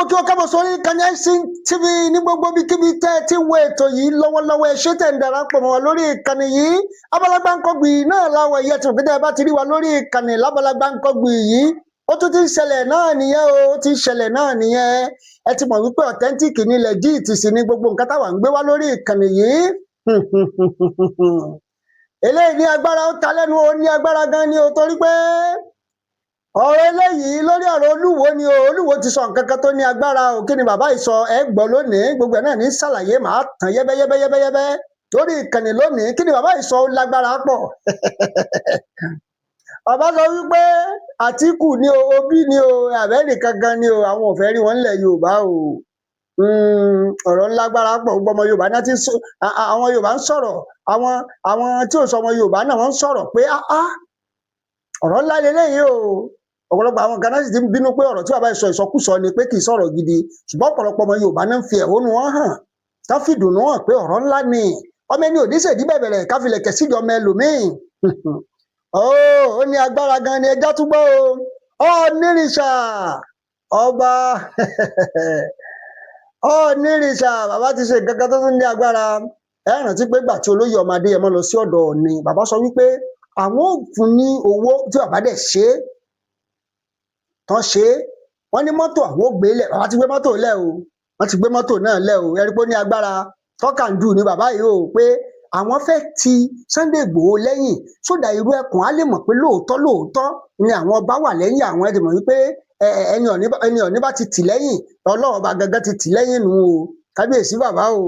mo kí o kábọ̀ sórí ìkànnì ICY TV ní gbogbo ibikíbi tẹ́ ẹ ti ń wo ètò yìí lọ́wọ́lọ́wọ́ ẹ ṣé tẹ́ ń darapọ̀ mọ́ wa lórí ìkànnì yìí Abala Gbankanbi náà láwọn ẹ̀yẹ tí òkúta bá ti rí wa lórí ìkànnì l'Abala Gbankanbi yìí ó tún ti ń ṣẹlẹ̀ náà nìyẹn ó ti ń ṣẹlẹ̀ náà nìyẹn ẹ ti mọ̀ wípé authentic ní legit sí ní gbogbo nǹkan táwa ń gbé wá lórí ìkànnì yìí eléyìí ní agbára ó ta lẹ́nu ó ní agbára gan ni ó torí pé ọ̀rọ̀ eléyìí lórí ọ̀rọ̀ Olúwo ni o Olúwo ti sọ nǹkan kan tó ní agbára o kí ni bàbá yìí sọ ẹ gbọ́ lónìí gbogbo ẹ̀ náà ní ṣàlàyé màá tàn yẹ́bẹ́yẹ́bẹ́yẹ́bẹ́ lórí ìkànnì lónìí kí ni bàbá yìí sọ ó lágbára pọ̀ bàbá sọ wípé Àtíkù ni o Obi ni o àbẹ́ẹ̀nì kankan ni o àwọn ò fẹ́ rí wọn nílẹ̀ Yorùbá o ọ̀rọ̀ lágbára pọ̀ gbogbo ọmọ Yorùbá náà ti sọ àwọn Yorùbá ń sọ̀rọ̀ àwọn tí ò sọ ọmọ Yorùbá náà wọ́n ń sọ̀rọ̀ pé ọ̀rọ̀ ńlá lélẹ́yìí o ọ̀pọ̀lọpọ̀ àwọn kan náà sì ti ń bínú pé ọ̀rọ̀ tí bàbá yìí sọ ìsọkúsọ ni pé kì í sọ̀rọ̀ gidi ṣùgbọ́n ọ̀pọ̀lọpọ̀ ọmọ Yorùbá náà ń fi ẹ̀hónú wọn hàn tá fi dùnnú hàn pé ọ̀rọ̀ ńlá ni ọmọ ẹni òdíṣèdí bẹ̀bẹ̀rẹ̀ káfílẹ̀ kẹ̀síjọ ọmọ ẹlòmíì ó ní agbára gan ni ẹjọ́ túbọ̀ o Ọ̀nìrìṣà ọba Ọ̀nìrìṣà bàbá ti ṣe nǹkan kan tó tún ní agbára ẹ rántí pé gbà tí olóyè ọmọ Adéyẹmọ lọ sí ọ̀dọ̀ Ọ̀ọ̀ni bàbá sọ wípé àwọn ò fún ní owó tí bàbá dẹ̀ ṣe é tán ṣe é wọ́n ní mọ́tò àwọn ò gbé lẹ̀ bàbá ti gbé mọ́tò lẹ̀ o wọ́n ti gbé mọ́tò náà lẹ̀ o ẹ̀rí pé ó ní agbára tọ́kàndù ní bàbá yìí o pé àwọn fẹ́ ti Sunday Igboho lẹ́yìn sódà irú ẹkùn á lè mọ̀ pé lóòótọ́ ni àwọn ọba wà lẹ́yìn àwọn ẹ̀dẹ̀ mọ̀ wípé ẹni Ọ̀ọ̀ni bá ti tì lẹ́yìn Ọlọ́run ọba gangan ti tì lẹ́yìn nù o kábíyèsí bàbá o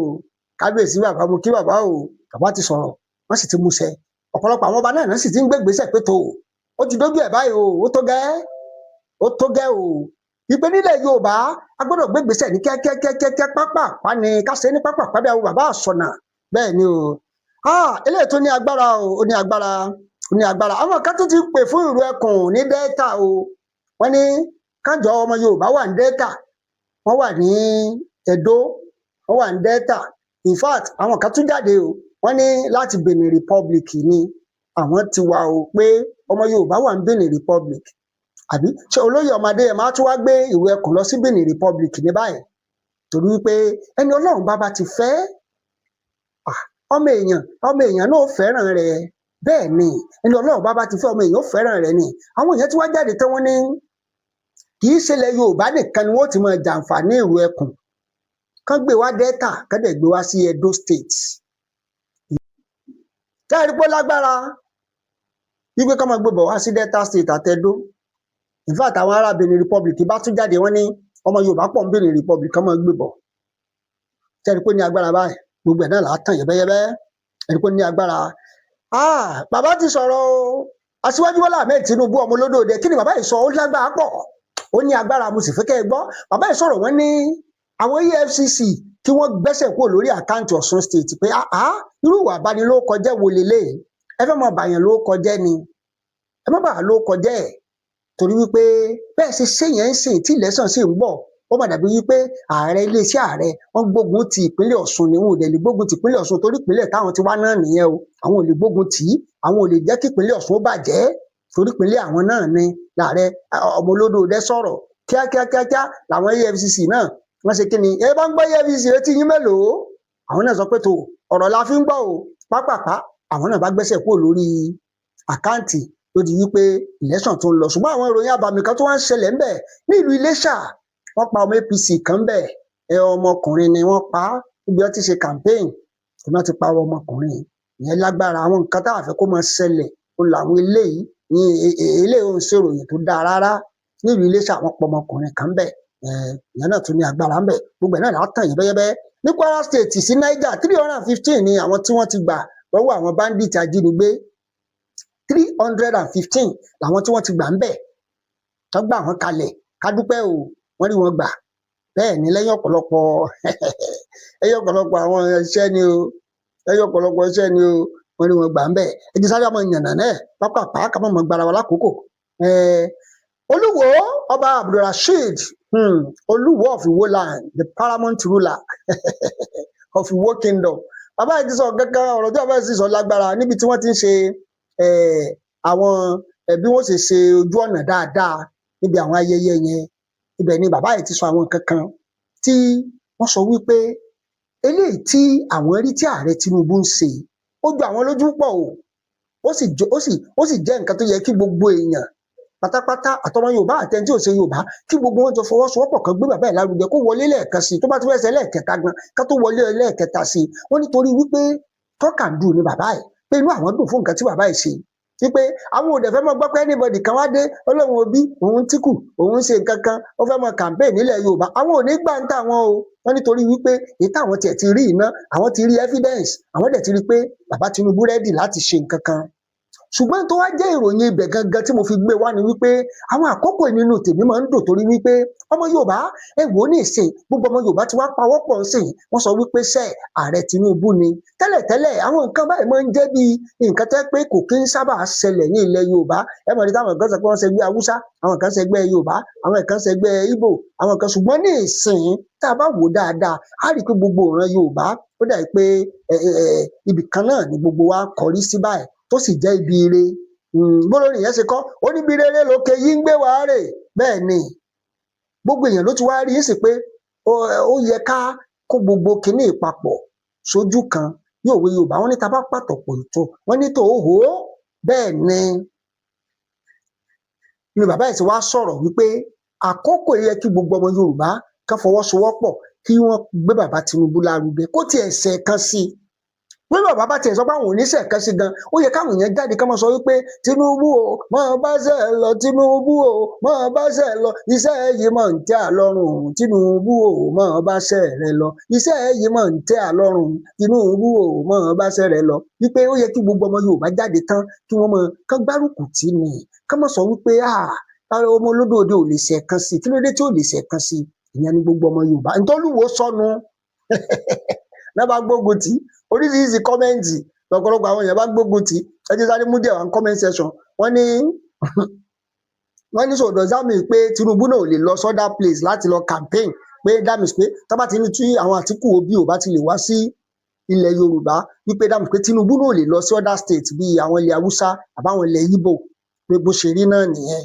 kábíyèsí bàbá mo kí bàbá o bàbá ti sọ̀rọ̀ wọ́n sì ti múṣẹ ọ̀pọ̀lọpọ̀ àwọn ọba náà sì ti ń gbé ìgbésẹ̀ pé tó ó ti dójú ẹ̀ báyìí o ó tó gẹ́ o ìpè nílẹ̀ Yorùbá a gbọ́dọ̀ gbé ìgbésẹ̀ ní kíákíákíákíá pápá ni ká ṣe ní pápá bí àwọn bàbá àsọnà bẹ́ẹ̀ ni o eléyìí tó ní agbára o ó ní agbára àwọn kan tó ti pè fún ìrù ẹkùn ní Delta o wọ́n ní kájọ ọmọ Yorùbá wà ní Delta wọ́n wà ní Edo wọ́n wà ní Delta in fact àwọn kan tún jáde o wọ́n ní láti Benin Republic ni àwọn ti wà o pé ọmọ Yorùbá wà ní Benin Republic àbí ṣé olóyè ọmọ Adéyẹmọ á tún wá gbé ìwé ẹkùn lọ sí Benin Republic ní báyìí torí wípé ẹni Ọlọ́run bá ti fẹ́ ọmọ èèyàn náà fẹ́ràn rẹ̀ bẹ́ẹ̀ ni ẹni Ọlọ́run bá ti fẹ́ ọmọ èèyàn ó fẹ́ràn rẹ̀ ni àwọn èèyàn tí wọ́n jáde tán wọ́n ní kì í ṣẹlẹ̀ Yorùbá nìkan ni wọ́n ti máa jàǹfààní ìwé ẹkùn kán gbé wá Delta kán dẹ̀ gbé wá sí Edo State táyà rí pé lágbára wípé ká máa gbé bọ̀ wá sí Delta State àtẹ̀dó in fact àwọn ará Benin Republic bá tún jáde wọ́n ní ọmọ Yorùbá pọ̀ ní Benin Republic ká máa gbé bọ̀ táyà rí pé ní agbára báyìí gbogbo ẹ̀ náà là á tàn yẹ́bẹ́yẹ́bẹ́ ẹ̀rí pé ní agbára bàbá ti sọ̀rọ̀ o Aṣíwájú Bọ́lá Ahmed Tinubu ọmọ olódòde kí ni bàbá yìí sọ ó lágbára pọ̀ ó ní agbára mo sì fẹ́ kẹ́ ẹ gbọ́ bàbá yìí sọ̀rọ̀ wọ́n ní àwọn EFCC kí wọ́n gbẹ́sẹ̀ kúrò lórí àkáǹtì Ọ̀ṣun State pé irú ìwà àbánilókọjẹ́ wo lélẹ̀ ẹ fẹ́ mọ bàyàn ló kọjẹ́ ni ẹ má bàa ló kọjẹ́ ẹ̀ torí wípé bẹ́ẹ̀ ṣe ṣéyẹn ń sìn tí ìlẹ́sàn sì ń bọ̀ ó mà dàbí wípé ààrẹ iléeṣẹ́ ààrẹ wọ́n gbógun ti ìpínlẹ̀ Ọ̀ṣun ni wọn ò dẹ̀ lè gbógun ti ìpínlẹ̀ Ọ̀ṣun torí ìpínlẹ̀ táwọn ti wá náà nìyẹn o àwọn ò lè gbógun tì í àwọn ò lè jẹ́ kí ìpínlẹ̀ Ọ̀ṣun ó bàjẹ́ torí ìpínlẹ̀ àwọn náà ni láàrẹ ọmọ olódòdẹ sọ̀rọ̀ kíákíákíá làwọn EFCC náà wọ́n ṣe kí ni ẹ bá ń gbọ́ EFCC etí yín mélòó àwọn náà sọ pé tó ọ̀rọ̀ la fi ń gbọ́ o pápápá àwọn náà bá gbẹ́sẹ̀ kúrò lórí àkáǹtì tó di wípé election tó ń lọ ṣùgbọ́n àwọn ìròyìn abàmì kan tó wá ń ṣẹlẹ̀ ń bẹ̀ ní ìlú Iléṣà wọ́n pa ọmọ APC kan bẹ̀ ọmọkùnrin ni wọ́n pa níbi wọ́n ti ṣe campaign tí wọ́n ti pa ọmọkùnrin ìyẹn lágbára àwọn nǹkan tá a fẹ́ kó máa ṣẹlẹ̀ ó làwọn eléyìí ní eléyìí ò ń ṣèròyìn tó dáa rárá ní ìlú Iléṣà wọ́n pa ọmọkùnrin kan bẹ̀ ìyẹn náà tún ní agbára ń bẹ̀ gbogbo ẹ̀ náà látàn yẹ́bẹ́yẹ́bẹ́ ní Kwara State sí Niger 315 ni àwọn tí wọ́n ti gbà lọ́wọ́ àwọn bandit ajínigbé 315 làwọn tí wọ́n ti gbà ń bẹ̀ tó gbà wọ́n kalẹ̀ kádúpẹ́ o wọ́n rí wọn gbà bẹ́ẹ̀ ni lẹ́yìn ọ̀pọ̀lọpọ̀ àwọn iṣẹ́ ni o wọ́n rí wọn gbà ń bẹ̀ ẹ̀jẹ̀ sáré ọmọ ìyànnà náà pápá kámọ́ mọ́ gbára wa lákòókò Olúwo ọba Abdulrasheed Olúwo of Iwo land the paramount ruler of Iwo kingdom bàbá yìí ti sọ gángan ọ̀rọ̀ tí bàbá yìí sì sọ lágbára níbi tí wọ́n ti ń ṣe àwọn bí wọ́n ṣe ojú ọ̀nà dáadáa níbi àwọn ayẹyẹ yẹn ibẹ̀ ni bàbá yìí ti sọ àwọn nǹkan kan tí wọ́n sọ wípé eléyìí tí àwọn rí tí ààrẹ Tinubu ń ṣe ó jọ àwọn lójú pọ̀ o, ó sì jẹ́ nǹkan tó yẹ kí gbogbo èèyàn pátápátá àtọmọ Yorùbá àtẹni tí ò ṣe Yorùbá kí gbogbo wọn jọ fọwọ́sowọ́pọ̀ kan gbé bàbá yìí lárugẹ kó wọlé lẹ́ẹ̀kan sí i tó bá ti fẹ́ ṣe lẹ́ẹ̀kẹta gan ká tó wọlé lẹ́ẹ̀kẹta sí i wọ́n nítorí wípé tọ́kàndù ni bàbá yìí pé inú àwọn dùn fún nǹkan tí bàbá yìí ṣe wípé àwọn ò dẹ̀ fẹ́ mọ́ gbọ́ pé anybody kan wá dé Ọlọ́run òbí òun tíkù òun ṣe nǹkan kan ó fẹ́ mọ́ campaign nílẹ̀ Yorùbá àwọn ò ní gbà ń tà wọn o wọ́n nítorí wípé èyí táwọn tiẹ̀ ti rí iná àwọn ti rí evidence àwọn dẹ̀ ti rí pé bàbá Tinubu rẹ́dì láti ṣe nǹkan kan ṣùgbọ́n tó wá jẹ́ ìròyìn ibẹ̀ gangan tí mo fi gbé wá ni wípé àwọn àkókò nínú tèmi máa ń dùn torí wípé ọmọ Yorùbá ẹ wò ó ní ìsìn gbogbo ọmọ Yorùbá ti wá pawọ́pọ̀ ń sìn wọ́n sọ wípé ṣe ààrẹ Tinubu ni tẹ́lẹ̀tẹ́lẹ̀ àwọn nǹkan báyìí máa ń jẹ́ bí nǹkan tẹ́ pé kò kí ń sábà ṣẹlẹ̀ ní ilẹ̀ Yorùbá ẹ mọ̀ ní táwọn kan sọ pé wọ́n ṣẹgbẹ́ Haúsá àwọn kan ṣẹgbẹ́ Yorùbá àwọn kan ṣẹgbẹ́ Ìgbò àwọn kan ṣùgbọ́n ní ìsìn tá a bá wò dáadáa á rí i pé gbogbo ìran Yorùbá ó dà pé ibì kan náà ni gbogbo wa kọrí sí báyìí tó sì jẹ́ ibi ire gbólóhùn yẹn ṣe kọ́ ó ní ibi rere lókè yìí ń gbé wàá rè bẹ́ẹ̀ ni gbogbo èèyàn ló ti wá rí i sí pé ó yẹ ká kó gbogbo kinní ìpapọ̀ sójú kan yóò wé Yorùbá wọn ní ta bá pàtọ̀pọ̀ ètò wọn ní tòóhó bẹ́ẹ̀ ni bàbá yìí ti wá sọ̀rọ̀ wípé àkókò yẹ kí gbogbo ọmọ Yorùbá ká fọwọ́sowọ́pọ̀ kí wọ́n gbé bàbá Tinubu lárugẹ kó tiẹ̀ ṣẹ̀ kan sí i wí bàbá bá tiẹ̀ sọ pé àwọn oníṣẹ́ kan sí gan ó yẹ káwọn èèyàn jáde ká máa sọ wípé Tinubu o máa bá ṣe lọ Tinubu o máa bá ṣe lọ iṣẹ́ yìí máa ń tẹ́ àlọ́rùn Tinubu o máa bá ṣe rẹ lọ iṣẹ́ yìí máa ń tẹ́ àlọ́rùn Tinubu o máa bá ṣe rẹ lọ wípé ó yẹ kí gbogbo ọmọ Yorùbá jáde tán kí wọ́n máa kán gbárùkù tì ní ká máa sọ wípé ọmọ olódòdó ò lè ṣe kan sí kí ló dé tí ò lè ṣe kan sí ìyẹn ni gbogbo ọmọ Yorùbá ntọ́lùwò sọnù náà bá gbógun tì oríṣiríṣi kọ́mẹ́ǹtì lọ́pọ̀lọpọ̀ àwọn èèyàn bá gbógun tì ẹ ti sáré mú díẹ̀ wá comment section wọ́n ní so does that mean pé Tinubu náà ò lè lọ sọ́dá place láti lọ campaign pé that means pé tó bá ti ní tí àwọn Àtíkù Òbí ò bá ti lè wá sí ilẹ̀ Yorùbá wípé that means pé Tinubu náà ò lè lọ sí other state bíi àwọn ilẹ̀ Haúsá àbáwọn ilẹ̀ Ìgbò pé bó ṣe rí náà nìyẹn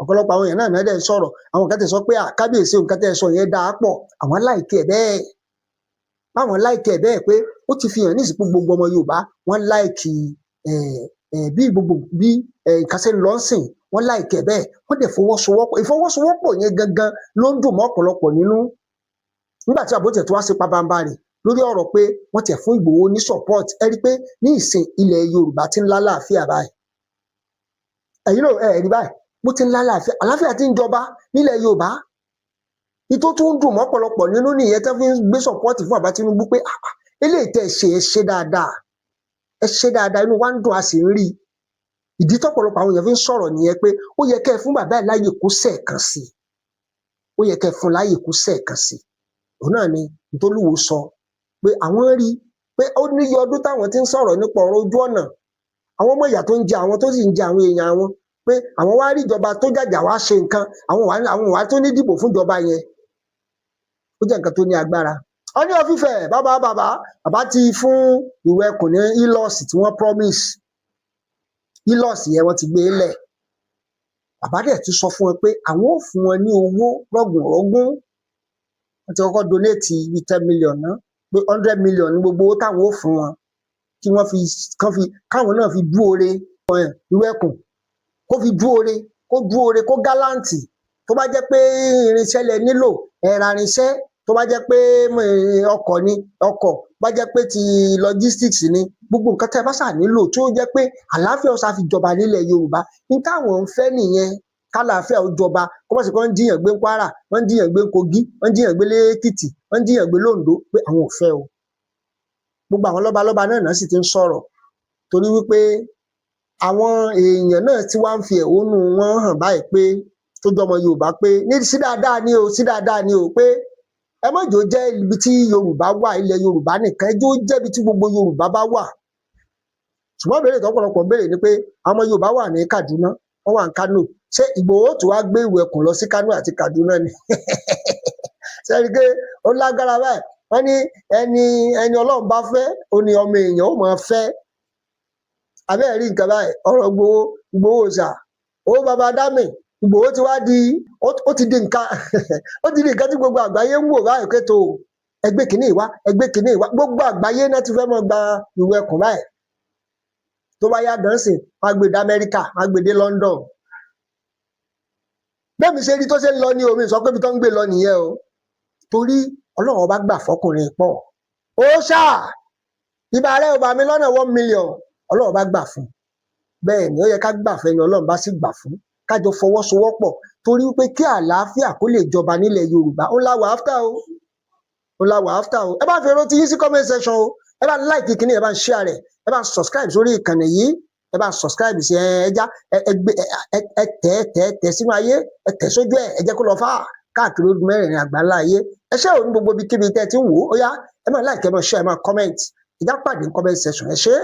ọ̀pọ̀lọpọ̀ àwọn èèyàn náà dẹ̀ sọ̀rọ̀ àwọn kan tẹ̀ sọ pé kábíyèsí nǹkan tẹ̀ sọ yẹn dáa pọ̀ àwọn láìkẹ́ bẹ́ẹ̀ báwọn láìkẹ́ bẹ́ẹ̀ pé ó ti fi hàn ní ìsìnkú gbogbo ọmọ Yorùbá wọ́n láìkì bí nǹkan ṣe ń lọ sìn wọ́n láìkẹ́ bẹ́ẹ̀ wọ́n dẹ̀ fọwọ́sowọ́pọ̀ ìfọwọ́sowọ́pọ̀ yẹn gangan ló ń dùn mọ́ ọ̀pọ̀lọpọ̀ nínú nígbà tí àbótẹ̀ tó wá sí pabambarì lórí ọ̀rọ̀ pé wọ́n tẹ̀ fún Ìgbòho ní support ẹ rí pé ní ìsìn ilẹ̀ Yorùbá ti ń lálàáfíà báyìí ẹ̀yin náà ẹ̀ rí báyìí bó ti ń lálàáfíà àlàáfíà ti ń jọba nílẹ̀ Yorùbá ìtò tó ń dùn mọ́ ọ̀pọ̀lọpọ̀ nínú nìyẹn tó fi ń gbé support fún bàbá Tinubu pé eléyìí tẹ́ ẹ ṣe dáadáa inú wa ń dùn a sì ń rí ìdí tọ́pọ̀lọpọ̀ àwọn èèyàn fi ń sọ̀rọ̀ nìyẹn pé ó yẹ kẹ́ ẹ fún bàbá ẹ̀ láàyè kó sẹ́ẹ̀kan sí i ó yẹ kẹ́ ẹ fún láàyè kó sẹ́ẹ̀kan sí i òun náà ni Ntòlúwo sọ pé àwọn rí pé ó níye ọdún táwọn ti ń sọ̀rọ̀ nípa ọ̀rọ̀ ojú ọ̀nà àwọn ọmọ ìyà tó ń jẹ àwọn tó sì ń jẹ àwọn èèyàn àwọn pé àwọn wá rí ìjọba tó jàjà wá ṣe nǹkan àwọn wá tó ní dìbò fún ìjọba yẹn ó jẹ́ nǹkan tó ní agbára ọní ọfífẹ bàbá ti fún ìwé ẹkùn ní ilọs tí wọ́n promise ilọs yẹn wọ́n ti gbé lẹ̀ bàbá dẹ̀ tún sọ fún wọn pé àwọn ò fún wọn ní owó rọgùnrọgùn wọ́n ti kọ́kọ́ donate bí 10 million náà pé 100 million ní gbogbo owó táwọn ò fún wọn kí wọ́n káwọn náà fi dúore ìwé ẹkùn kó fi dúore kó gáláǹtì tó bá jẹ́ pé irinṣẹ́ lẹ nílò ẹ̀rà irinṣẹ́ tó bá jẹ́ pé ọkọ̀ bá jẹ́ pé ti logistics ni gbogbo nǹkan tẹ́ bá ṣà nílò tó jẹ́ pé àlàáfíà ó ṣàfi jọba nílẹ̀ Yorùbá ní táwọn ń fẹ́ nìyẹn kálàáfíà ó jọba kó má sì kọ́ ń jiyàn gbé Kwara wọ́n ń jiyàn gbé Kogi wọ́n ń jiyàn gbé lẹ́kìtì wọ́n ń jiyàn gbé londo pé àwọn ò fẹ́ o gbogbo àwọn lọ́balọ́ba náà sì ti ń sọ̀rọ̀ torí wípé àwọn èèyàn náà tí wọ́n ń fi ẹ̀hónú wọn hàn báyìí pé tó jọmọ Yorùbá pé ní sí dáadáa ni o pé ẹ má jò jẹ́ ibi tí Yorùbá wà ilẹ̀ Yorùbá nìkan ẹjọ́ jẹ́ ibi tí gbogbo Yorùbá bá wà ṣùgbọ́n béèrè tọ́pọ̀lọpọ̀ béèrè ni pé àwọn Yorùbá wà ní Kaduna wọ́n wà ní Kano ṣé Ìgbòho tó wá gbé ìwé ẹkùn lọ sí Kano àti Kaduna ni sẹ́ni pé ó lágbára báyìí wọ́n ní ẹni Ọlọ́run bá fẹ́ ó ní ọmọ èèyàn ó máa fẹ́ abẹ́ẹ̀ rí nǹkan báyìí ọ̀rọ̀ Ìgbòho ṣà ó bàbá dámì Ìgbòho ti wá di ó ti di nǹkan ó ti di nǹkan tí gbogbo àgbáyé ń wò báyìí pé tó ẹgbẹ́ kìíní ìwá ẹgbẹ́ kìíní ìwá gbogbo àgbáyé náà ti fẹ́ mọ́ gba ìwé ẹkùn báyìí tó bá yá dánsìn wọn á gbé dé Amẹ́ríkà wọn á gbé dé London bẹ́ẹ̀ mi ṣe rí tó ṣe ń lọ ní omi sọ pé ibi tó ń gbé lọ nìyẹn o torí Ọlọ́run ọba gbà fọkùnrin pọ̀ ó ṣáà ibà rẹ̀ ọba mi lọ́nà 1 million Ọlọ́run ọba gbà fún bẹ́ẹ̀ ni ó yẹ ká gbà fẹ́ni Ọlọ́run bá sì gbà fún kájọ fọwọ́sowọ́pọ̀ torí pé kí àlàáfíà kó lè jọba nílẹ̀ Yorùbá ó láwà áfítà o ó láwà áfítà o ẹ bá fi èrò ti yín sí comment section o ẹ bá like kíní ẹ bá share rẹ̀ ẹ bá subscribe sórí ìkànnì yìí ẹ bá subscribe sí ẹja ẹ tẹ sínú ayé ẹ tẹ sójú ẹ jẹ́ kó lọ fà káàkiri ogun mẹ́rẹ̀ẹ̀rin àgbáńlá ayé ẹ ṣé òun gbogbo ibikíbi tẹ́ ti ń wò ó yá ẹ máa like ẹ máa share ẹ máa comment ìjà pàdé ní comment section ẹ ṣé.